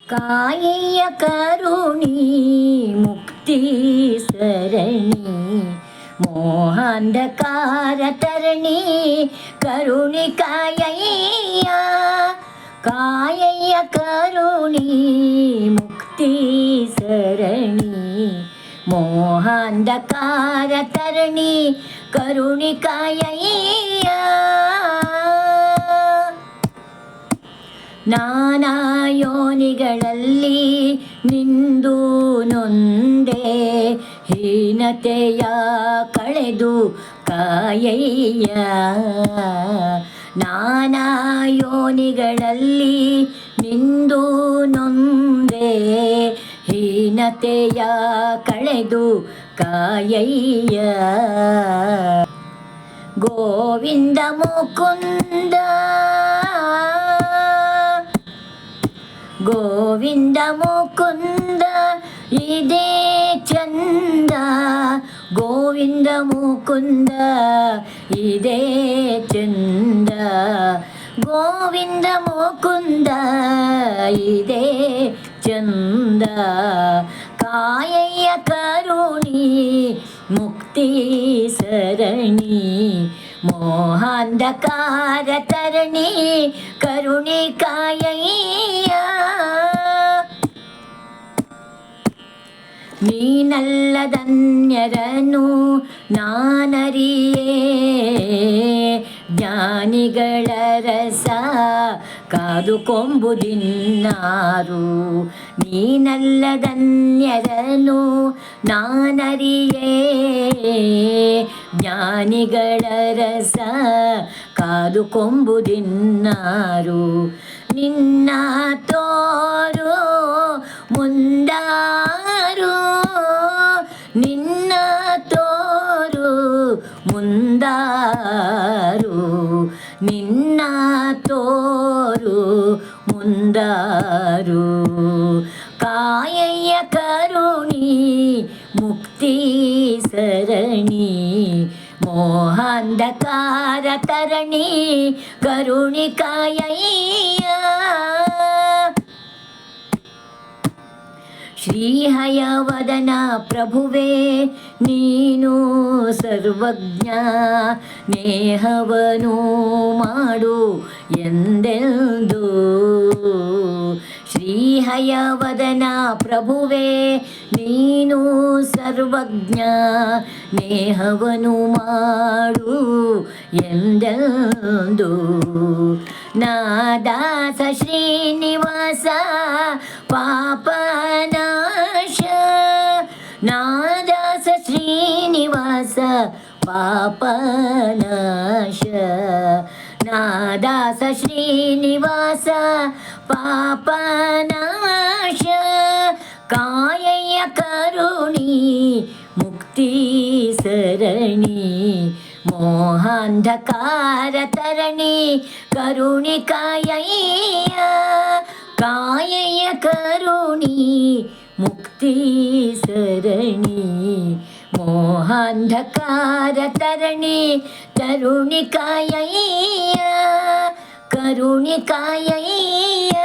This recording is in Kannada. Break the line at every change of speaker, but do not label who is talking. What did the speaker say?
ಕಾಯಿಯ ಕರುಣಿ ಮುಕ್ತಿ ಸರಣಿ ಮೋಹಾಂಧಕಾರ ತರಣಿ ಕರುಣಿ ಕಾಯಯ್ಯ ಕಾಯಯ್ಯ ಕರುಣಿ ಮುಕ್ತಿ ಸರಣಿ ಮೋಹಾಂಧಕಾರ ತರಣಿ ಕರುಣಿ ಕಾಯಯ್ಯ ನಾನಾ ಯೋನಿಗಳಲ್ಲಿ ನಿಂದು ನೊಂದೆ ಹೀನತೆಯ ಕಳೆದು ಕಾಯಯ್ಯ ನಾನಾ ಯೋನಿಗಳಲ್ಲಿ ನಿಂದು ನೊಂದೆ ಹೀನತೆಯ ಕಳೆದು ಕಾಯಯ್ಯ ಗೋವಿಂದ ಮುಕುಂದ ಗೋವಿಂದ ಮುಕುಂದ ಇದೇ ಚಂದ ಗೋವಿಂದ ಮುಕುಂದ ಇದೇ ಚಂದ ಗೋವಿಂದ ಮುಕುಂದ ಇದೇ ಚಂದ ಕಾಯಯ್ಯ ಕರುಣಿ ಮುಕ್ತಿ ಸರಣಿ ಮೋಹಾಂಧಕಾರ ತರಣಿ ಕರುಣಿ ಕಾಯಯ್ಯ ನೀನಲ್ಲದನ್ಯರನು ನಾನರಿಯೇ ಜ್ಞಾನಿಗಳ ರಸ ಕಾದುಕೊಂಬುದಿನ್ನಾರು ನೀನಲ್ಲದನ್ಯರನು ನಾನರಿಯೇ ಜ್ಞಾನಿಗಳ ರಸ ಕಾದುಕೊಂಬುದಿನ್ನಾರು ನಿನ್ನ ತೋರು ಮುಂದಾರು ನಿನ್ನ ತೋರು ಮುಂದಾರು ನಿನ್ನ ತೋರು ಮುಂದಾರು ಕಾಯಯ್ಯ ಕರುಣಿ ಮುಕ್ತಿ ಸರಣಿ ಮೋಹಾಂಧಕಾರ ತರಣಿ ಕರುಣಿ ಕಾಯಯ್ಯ ಶ್ರೀಹಯವದನ ಪ್ರಭುವೇ ನೀನು ಸರ್ವಜ್ಞ ನೇಹವನು ಮಾಡು ಎಂದೆಂದು ಶ್ರೀಹಯವದನ ಪ್ರಭುವೇ ನೀನು ಸರ್ವಜ್ಞ ನೇಹವನು ಮಾಡು ಎಂದೆಂದು ನಾದಾಸ ಶ್ರೀನಿವಾಸ ಪಾಪನಾಶ ನಾದಾಸ ಶ್ರೀನಿವಾಸ ಪಾಪನಾಶ ನಾದಾಸ ಶ್ರೀನಿವಾಸ ಪಾಪನಾಶ ಕಾಯಯ್ಯ ಕರುಣಿ ಮುಕ್ತಿ ಸರಣಿ ಮೋಹಾಂಧಕಾರ ತರಣಿ ಕರುಣಿ ಕಾಯಯ್ಯ ಕಾಯಯ್ಯ ಕರುಣಿ ಮುಕ್ತಿ ಸರಣಿ ಮೋಹಾಂಧಕಾರ ತರಣಿ ಕರುಣಿ ಕಾಯಯ್ಯ ಕರುಣಿ ಕಾಯಯ್ಯ